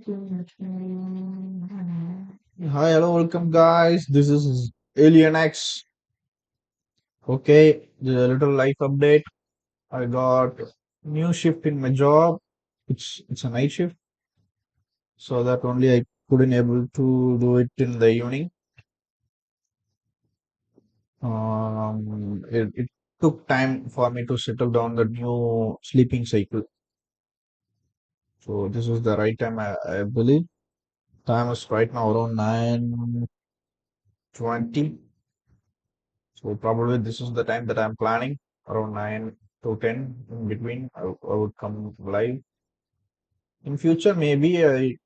Hi, hello, welcome guys. This is Alien X. Okay, the little life update. I got new shift in my job. It's a night shift, so that only I couldn't able to do it in the evening. It took time for me to settle down the new sleeping cycle. So this is the right time, I believe. Time is right now around 9:20. So probably this is the time that I'm planning around 9 to 10 in between. I would come live. In future, maybe you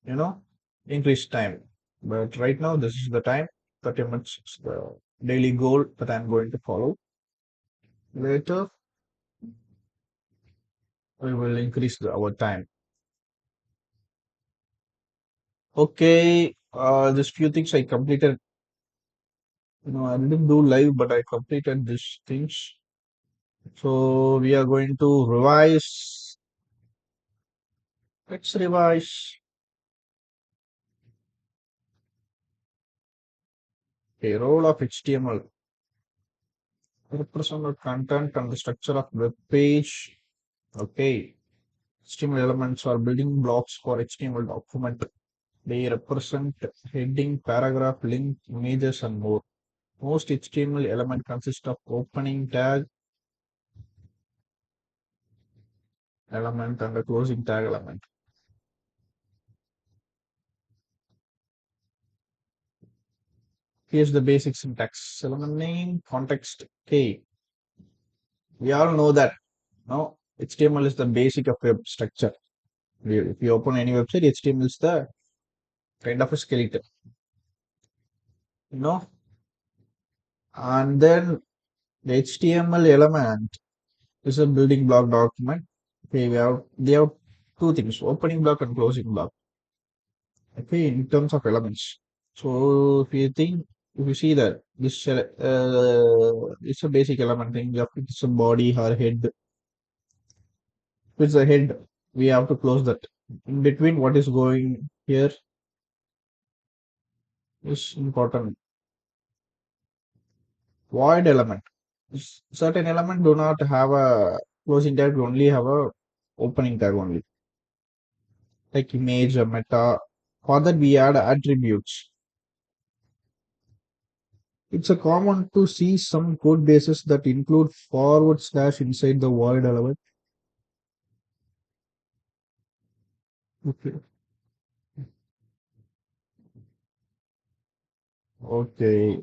know, increase time. But right now, this is the time. 30 minutes is the daily goal that I'm going to follow. Later, we will increase our time. Okay, just few things I completed. I didn't do live, but I completed these things. So we are going to revise. Let's revise. A role of HTML. Represent the content and the structure of web page. Okay. HTML elements are building blocks for HTML document. They represent heading, paragraph, link, images, and more. Most HTML element consist of opening tag element and a closing tag element. Here's the basic syntax. Element name, context, K. We all know that. No, HTML is the basic of web structure. If you open any website, HTML is the kind of a skeleton. You know, and then the HTML element is a building block document. Okay, they have two things: opening block and closing block. Okay, in terms of elements. So if you see that this it's a basic element thing. It's a body or head. If it's a head, we have to close that. In between, what is going here is important. Void element. Certain element do not have a closing tag, only have a opening tag only, like image or meta. For that we add attributes. It's a common to see some code bases that include forward slash inside the void element. Okay. Okay.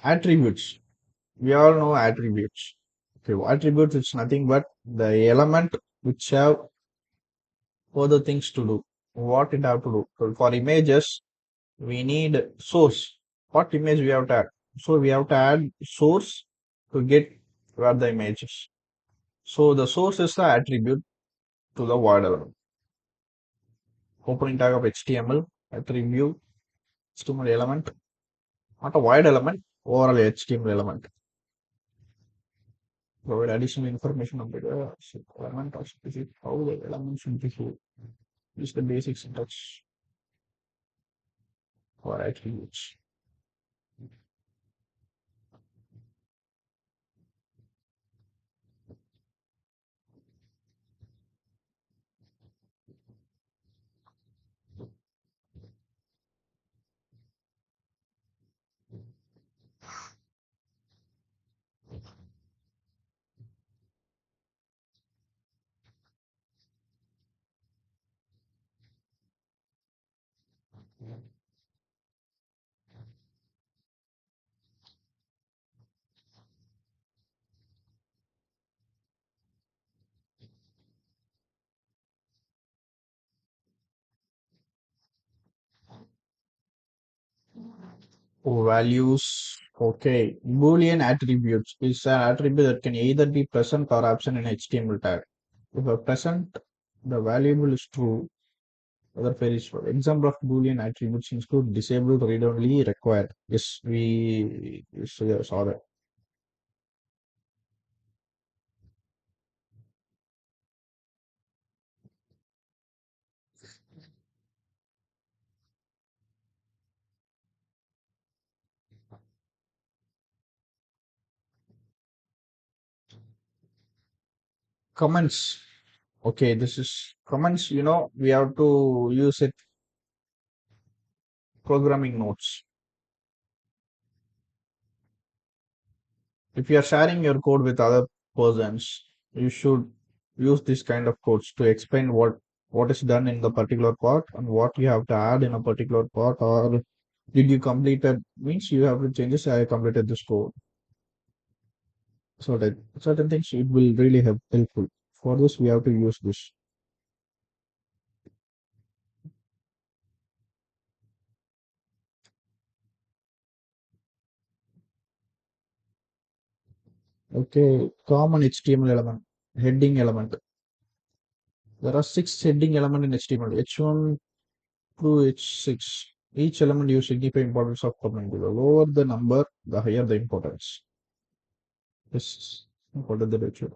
Attributes. We all know attributes. Okay. Attributes it's nothing but the element which have further things to do. What it have to do. So for images, we need source. What image we have to add? So we have to add source to get where the image is. So the source is the attribute to the void element. Opening tag of HTML attribute HTML element, not a void element, overall HTML element. Provide additional information about the element or specific how the element should be used. This is the basic syntax for attributes. Oh, values. Okay. Boolean attributes is an attribute that can either be present or absent in HTML tag. If a present, the variable is true. Other fair is true. Example of Boolean attributes include disabled, read only, required. Yes, we saw that. Comments. Okay, this is comments. We have to use it programming notes. If you are sharing your code with other persons, you should use this kind of codes to explain what is done in the particular part and what you have to add in a particular part, or did you complete it means you have to change this. I completed this code. So that certain things it will really helpful. For this, we have to use this. Okay, common HTML element, heading element. There are six heading element in HTML. H1 to H6. Each element you signify importance of comment. The lower the number, the higher the importance. This what is the ratio?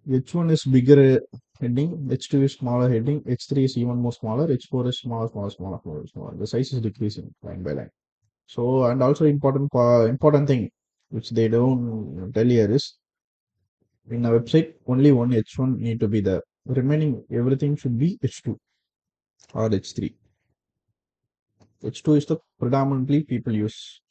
H1 is bigger heading, H2 is smaller heading, H3 is even more smaller, H4 is smaller, smaller, smaller, smaller, smaller. The size is decreasing line by line. So, and also important thing which they don't tell here is in a website only one H1 need to be there. Remaining everything should be H2 or H3. H2 is the predominantly people use.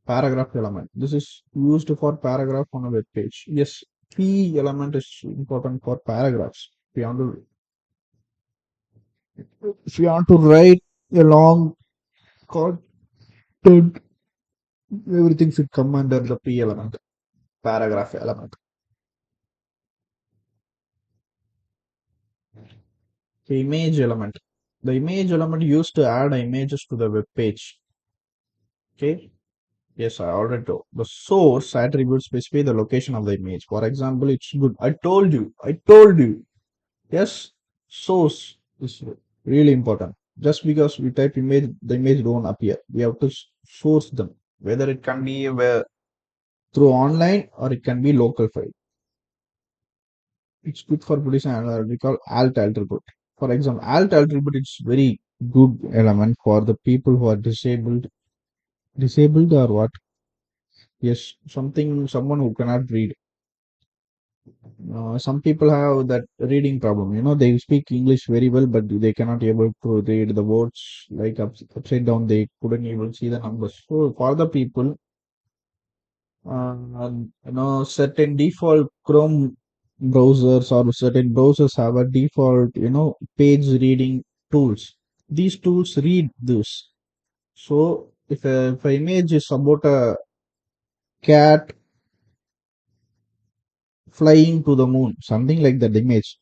Paragraph element. This is used for paragraph on a web page. Yes, P element is important for paragraphs. If you want to write a long content, everything should come under the P element, paragraph element. The image element. The image element used to add images to the web page. Okay. Yes, I already told. The source attribute specify the location of the image. For example, it's good. I told you. I told you. Yes, source is really important. Just because we type image, the image don't appear. We have to source them. Whether it can be through online or it can be local file. It's good for producing we call alt attribute. For example, alt attribute is very good element for the people who are disabled. Disabled or what? Yes, someone who cannot read. Some people have that reading problem. They speak English very well, but they cannot able to read the words like upside down. They couldn't even see the numbers. So for the people, certain default Chrome browsers or certain browsers have a default, page reading tools. These tools read this. So if a image is about a cat flying to the moon, something like that image,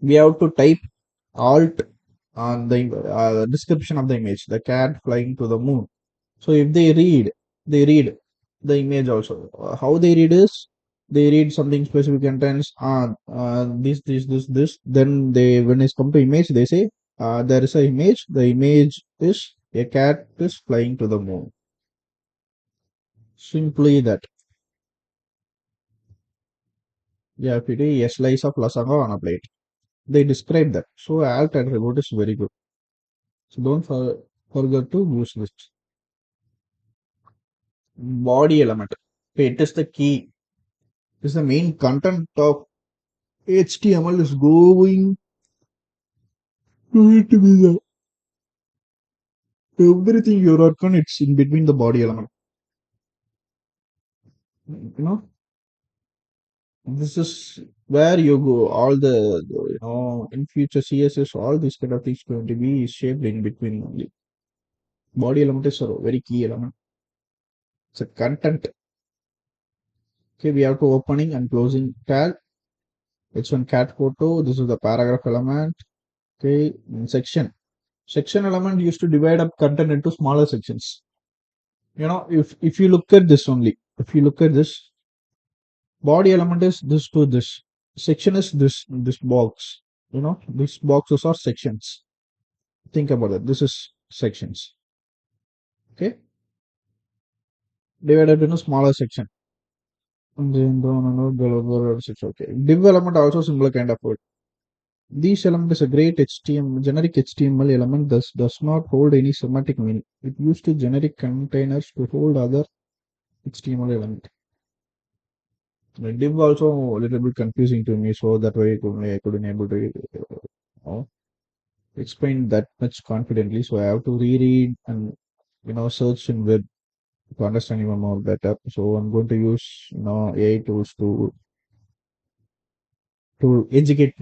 we have to type alt on the description of the image, the cat flying to the moon. So if they read the image also. How they read is they read something specific contents this. Then they when it's come to image, they say there is a image. The image is a cat is flying to the moon. Simply that. Yeah, if it is a slice of lasagna on a plate. They describe that. So alt attribute is very good. So don't forget to use this. Body element. It is the key. It is the main content of HTML is going to be the everything you work on. It's in between the body element. You know, this is where you go. All in future CSS, all these kind of things going to be shaped in between only. Body element is a very key element. It's a content. Okay, we have to opening and closing tag. It's one cat photo. This is the paragraph element. Okay, section. Section element used to divide up content into smaller sections. If you look at this only, if you look at this, body element is this to this, section is this box. These boxes are sections. Think about it. This is sections. Okay, divided into smaller section. And then okay. Div element also similar kind of word. This element is a great HTML generic HTML element. Thus does not hold any semantic meaning. It used to generic containers to hold other HTML element. The div also a little bit confusing to me, so that way only I couldn't able to know, explain that much confidently. So I have to reread and search in web to understand even more better. So I'm going to use AI tools to educate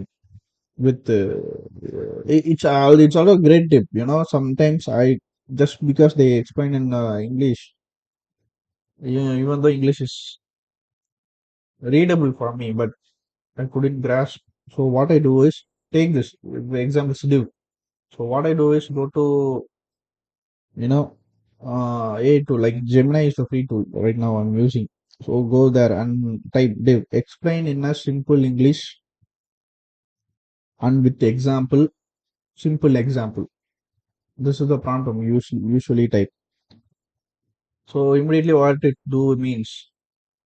with it's also a great tip. Sometimes I just because they explain in English, even though English is readable for me, but I couldn't grasp. So what I do is take this the example is div. So what I do is go to you know A to like Gemini is the free tool right now I'm using. So go there and type div. Explain in a simple English and with example, simple example. This is the prompt I'm usually type. So immediately what it do means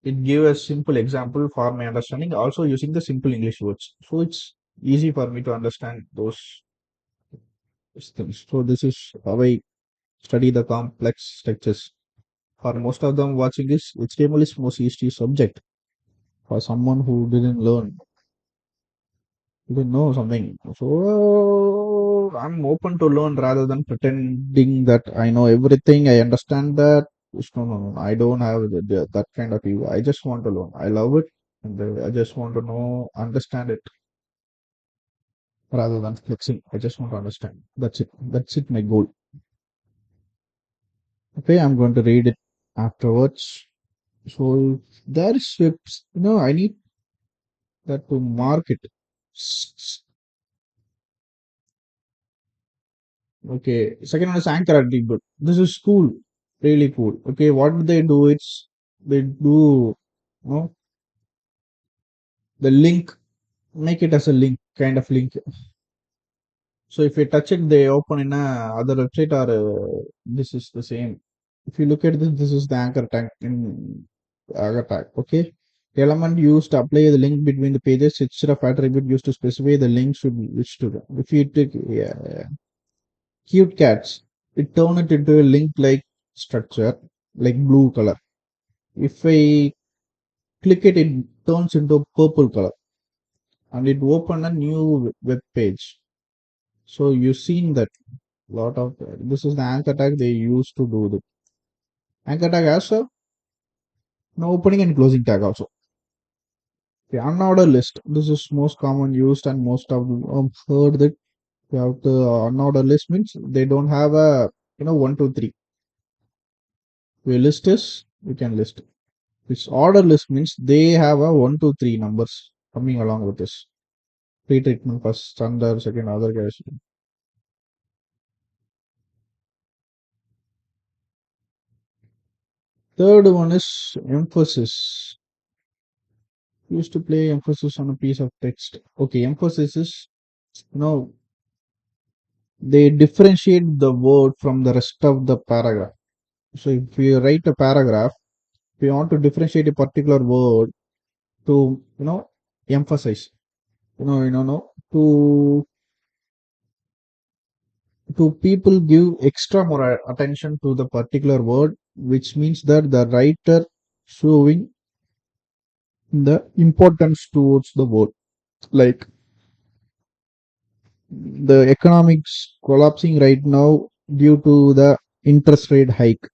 it give a simple example for my understanding, also using the simple English words. So it's easy for me to understand those things. So this is how I study the complex structures. For most of them watching this, HTML is most easy subject. For someone who didn't know something. So I'm open to learn rather than pretending that I know everything. I understand that. No, no, no. I don't have that kind of view. I just want to learn. I love it, and I just want to know, understand it rather than flexing. I just want to understand. That's it. That's it. My goal. Okay, I'm going to read it afterwards. So there is scripts. I need that to mark it. Okay, second one is anchor attribute. This is cool, really cool. Okay, what they do is they do, the link, make it as a link, kind of link. So if you touch it, they open in a other website or this is the same. If you look at this, this is the anchor tag in anchor tag. Okay, the element used to apply the link between the pages instead of attribute used to specify the link should which to. If you take cute cats, it turn it into a link like structure, like blue color. If I click it, it turns into purple color and it open a new web page. So you've seen that lot of this is the anchor tag they used to do the anchor tag as a no opening and closing tag also. The unordered list. This is most common used and most of them heard that you have the unordered list means they don't have a 1 2 3. Your list is you can list. This order list means they have a 1 2 3 numbers coming along with this. Pre-treatment first, standard, second, other cash. Third one is emphasis. Used to play emphasis on a piece of text. Okay, emphasis is they differentiate the word from the rest of the paragraph. So if you write a paragraph, if you want to differentiate a particular word to emphasize, no, to people give extra more attention to the particular word, which means that the writer showing the importance towards the word, like the economics collapsing right now due to the interest rate hike.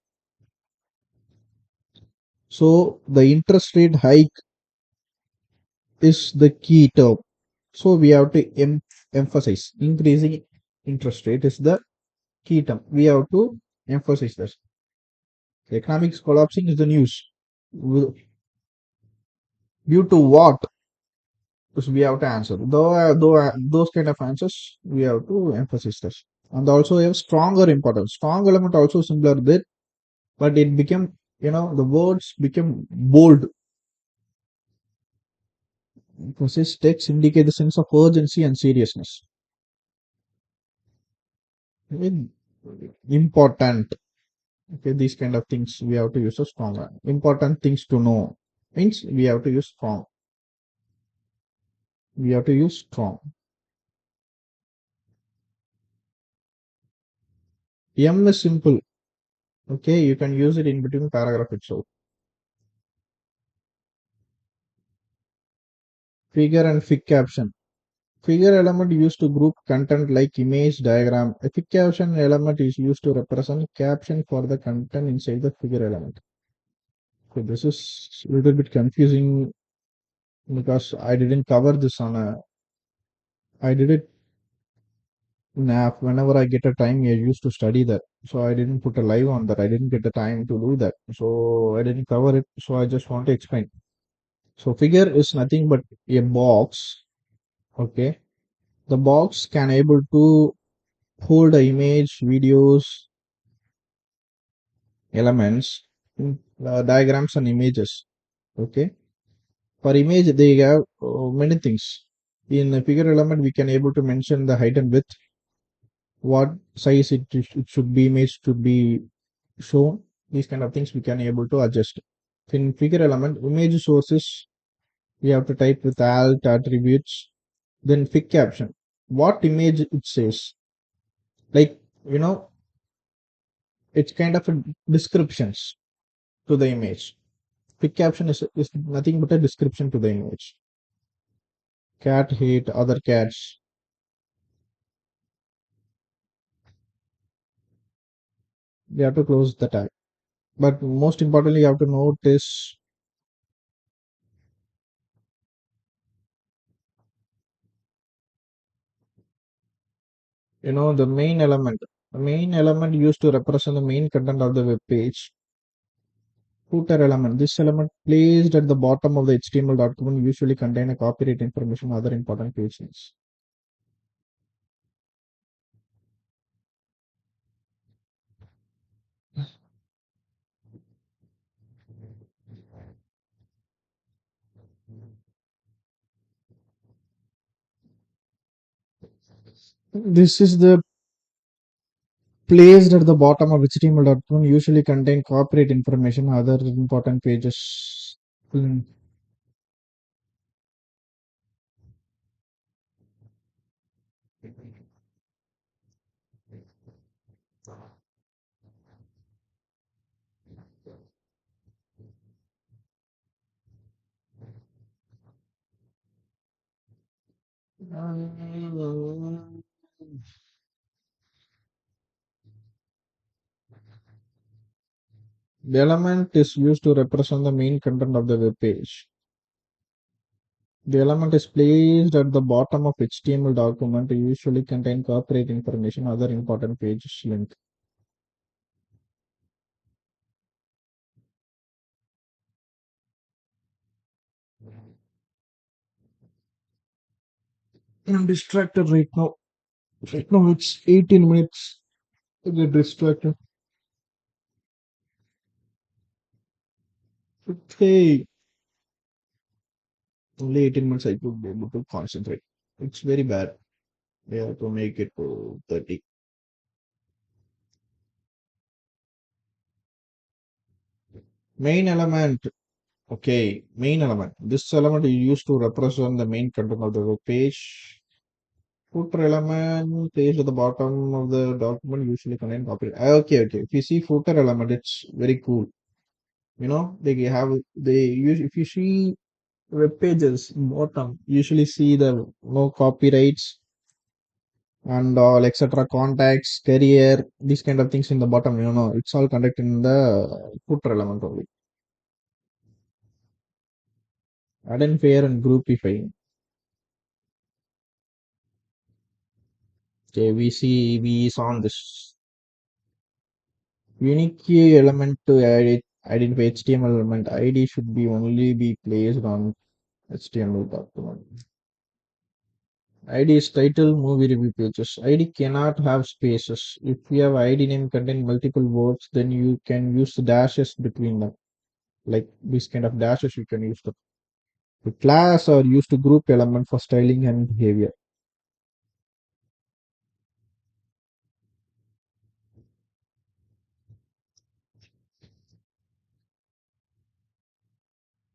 So the interest rate hike is the key term. So we have to emphasize increasing interest rate is the key term. We have to emphasize this. The economics collapsing is the news. Due to what? So we have to answer. Though those kind of answers, we have to emphasize this. And also have stronger importance. Strong element also similar that, but it became, the words became bold. Emphasis text indicate the sense of urgency and seriousness. Important. Okay, these kind of things we have to use a strong one. Important things to know means we have to use strong. We have to use strong. M is simple. Okay, you can use it in between paragraph itself. Figure and fig caption. Figure element used to group content like image diagram. A fig caption element is used to represent caption for the content inside the figure element. So this is a little bit confusing because I didn't cover this on a. I did it whenever I get a time. I used to study that, so I didn't put a live on that. I didn't get the time to do that, so I didn't cover it. So I just want to explain. So figure is nothing but a box. Okay, the box can able to hold the image, videos, elements, diagrams and images. Okay, for image they have many things. In a figure element we can able to mention the height and width, what size it should be, image should be shown. These kind of things we can able to adjust. In figure element, image sources we have to type with alt attributes. Then fig caption, what image it says, like, you know, it's kind of a descriptions to the image. Fig caption is nothing but a description to the image. Cat hate other cats. You have to close the tag. But most importantly, you have to notice, the main element. The main element used to represent the main content of the web page. Footer element. This element placed at the bottom of the HTML document usually contain a copyright information or other important page links. This is the placed at the bottom of HTML document usually contain copyright information, other important pages. Hmm. The element is used to represent the main content of the web page. The element is placed at the bottom of HTML document usually contain copyright information, other important pages link. I'm distracted right now. Right now it's 18 minutes. I get distracted. Okay. Only 18 minutes I could be able to concentrate. It's very bad. We have to make it to 30. Main element. Okay, main element. This element is used to represent the main content of the web page. Footer element placed at the bottom of the document usually contain copy. Okay, okay. If you see footer element, it's very cool. They have they use if you see web pages bottom, usually see the no copyrights and all etc. Contacts, career, these kind of things in the bottom. It's all conducted in the footer element only. Identifier and groupify. Okay, we saw on this. Unique key element to identify HTML element ID should be only be placed on HTML document. ID is title, movie review pages. ID cannot have spaces. If you have ID name contain multiple words, then you can use the dashes between them. Like this kind of dashes, you can use the class or use to group element for styling and behavior.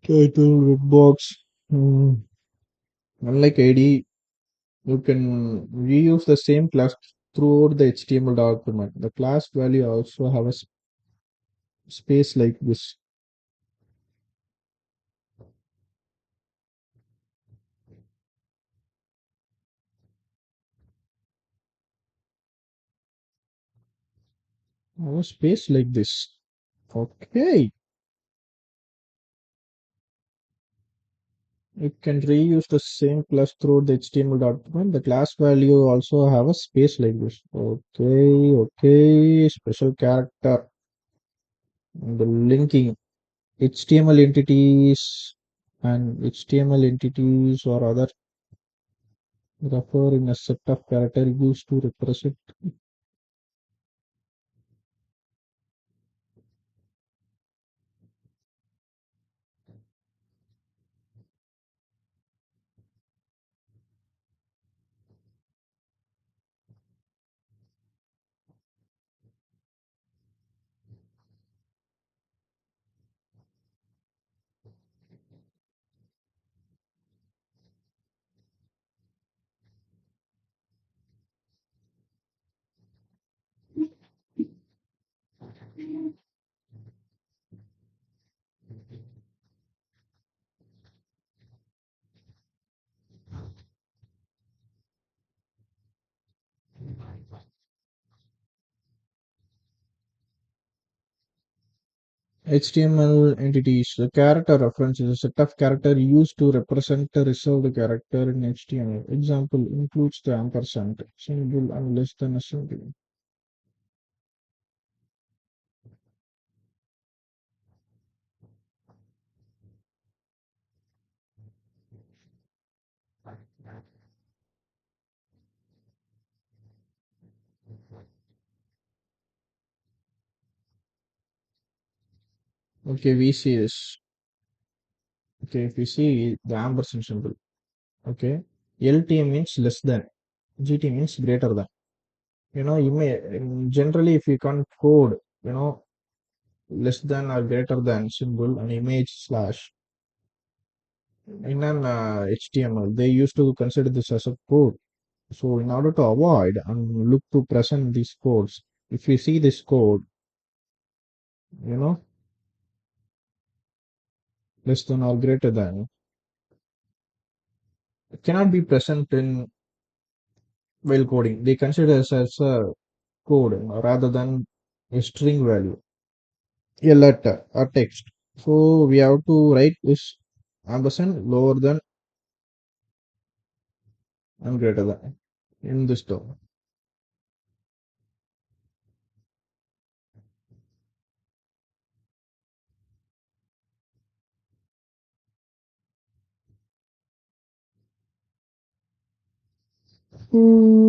Title, box. Unlike ID, you can reuse the same class throughout the HTML document. The class value also have a space like this. Have a space like this. Okay. It can reuse the same class through the HTML document. The class value also have a space like this. Okay, okay. Special character. And the linking HTML entities and HTML entities or other refer in a set of character used to represent HTML entities. The character reference is a set of character used to represent a reserved character in HTML. Example includes the ampersand symbol and less than a symbol. Okay, we see this. Okay, if we see the ampersand symbol. Okay, LT means less than, GT means greater than. You may generally if you can't code, less than or greater than symbol an image slash in an HTML, they used to consider this as a code. So in order to avoid and look to present these codes, if we see this code, you know, less than or greater than, it cannot be present in while coding. They consider this as a code rather than a string value, a letter, a text. So we have to write this ampersand lower than and greater than in this term. Hmm.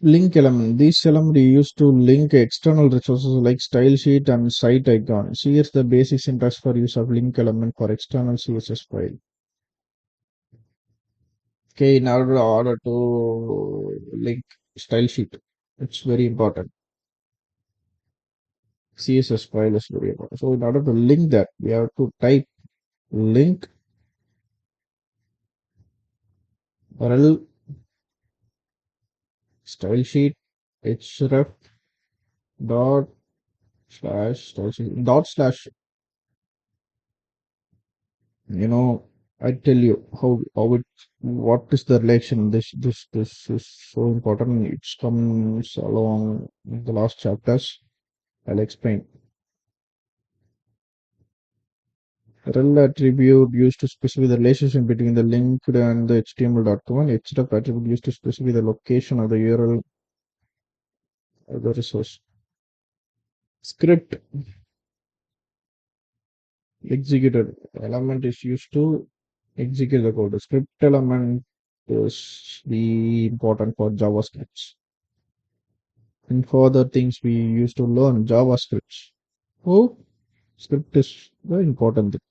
Link element. This element is used to link external resources like style sheet and site icon. Here's the basic syntax for use of link element for external CSS file. Okay, in order to link style sheet, it's very important. CSS file is very important. So in order to link that, we have to type link rel style sheet href dot slash style sheet dot slash. You know, I tell you how it, what is the relation. This is so important. It comes along in the last chapters. I'll explain. Rel attribute used to specify the relationship between the linked and the HTML document. href attribute used to specify the location of the URL of the resource. Script executed element is used to execute the code. The script element is the important for JavaScript. And for other things we used to learn JavaScript. Oh, script is very important thing.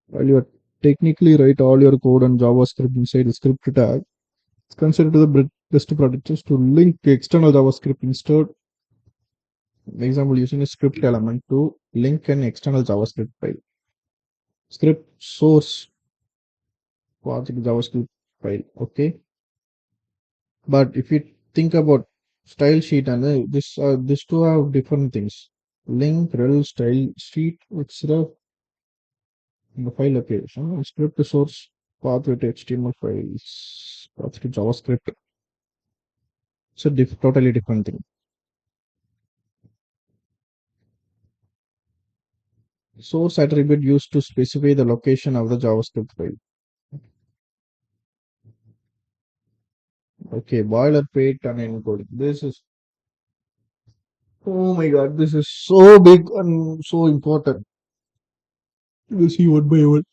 While you technically write all your code and JavaScript inside the script tag, it's considered the best practice to link external JavaScript instead. Example, using a script element to link an external JavaScript file. Script source path in JavaScript file. Okay, but if you think about style sheet and this two have different things. Link rel style sheet, it's in the file application, script source path with HTML files, path to JavaScript. It's a totally different thing. Source attribute used to specify the location of the JavaScript file. Okay, boilerplate and encoding. This is, oh my god, this is so big and so important. We'll see one by one.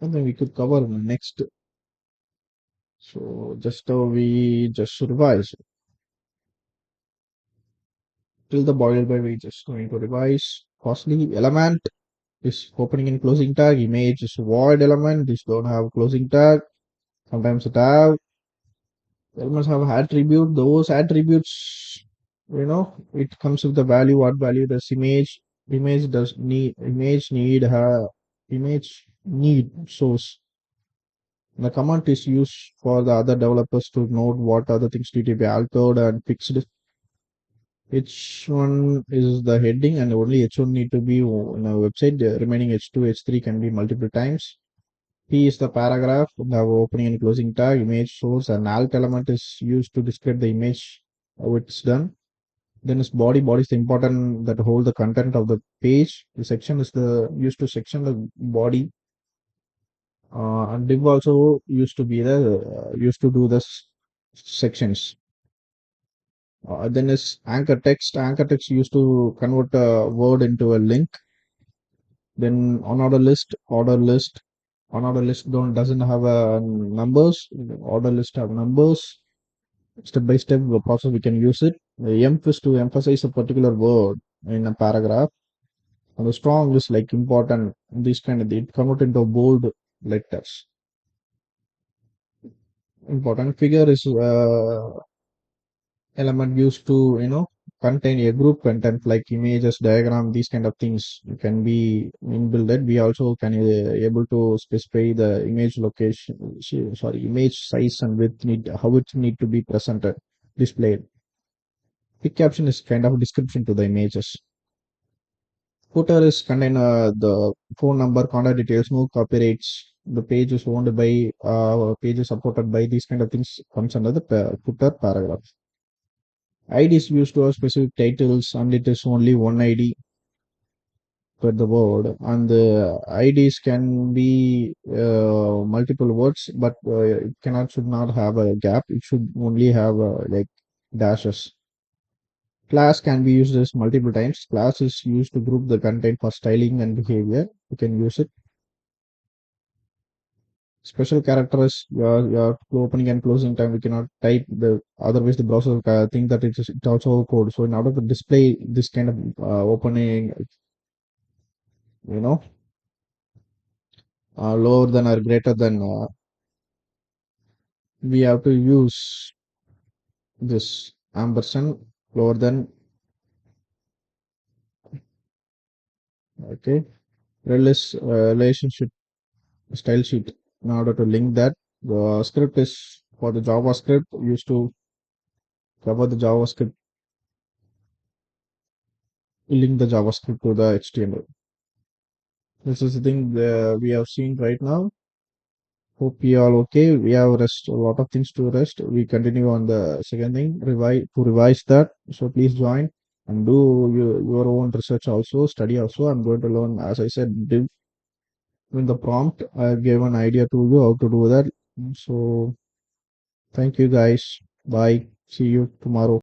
And then we could cover next. So just we just revise till the boil by we just going to revise. Firstly, element is opening and closing tag. Image is void element. This don't have closing tag. Sometimes it have. Elements have attribute. Those attributes, it comes with the value. What value does image? Image does need. Image need have. Image need source. The command is used for the other developers to note what other things need to be altered and fixed. H1 is the heading and only H1 need to be in a website. The remaining H2, H3 can be multiple times. P is the paragraph, the opening and closing tag, image source, and alt element is used to describe the image, how it's done. Then is body. Body is the important that hold the content of the page. The section is the used to section the body. And div also used to be the used to do the sections. Then is anchor text. Anchor text used to convert a word into a link. Then order list. Unorder list doesn't have numbers. Order list have numbers. Step by step process we can use it. The emphasis to emphasize a particular word in a paragraph. And the strong list like important. This kind of it convert into bold letters. Important figure is element used to contain a group content like images, diagram, these kind of things can be inbuilt. We also can able to specify the image location, sorry, image size and width need, how it need to be presented, displayed. Pic caption is kind of description to the images. Footer is contain the phone number, contact details, no copyrights. The page is owned by, page is supported by, these kind of things comes under the footer paragraph. ID is used to have specific titles and it is only one ID per the word. And the IDs can be multiple words, but it should not have a gap. It should only have like dashes. Class can be used as multiple times. Class is used to group the content for styling and behavior. You can use it. Special characters, your opening and closing time, we cannot type the, otherwise the browser think that it's also code. So in order to display this kind of opening, you know, lower than or greater than, we have to use this ampersand lower than. Okay, release relationship style sheet. In order to link that, the script is for the JavaScript used to cover the JavaScript, link the JavaScript to the HTML. This is the thing we have seen right now. Hope you all okay. We have rest a lot of things to rest. We continue on the second thing, revise that. So please join and do your own research also, study also. I'm going to learn, as I said, in the prompt. I gave an idea to you how to do that. So thank you guys. Bye. See you tomorrow.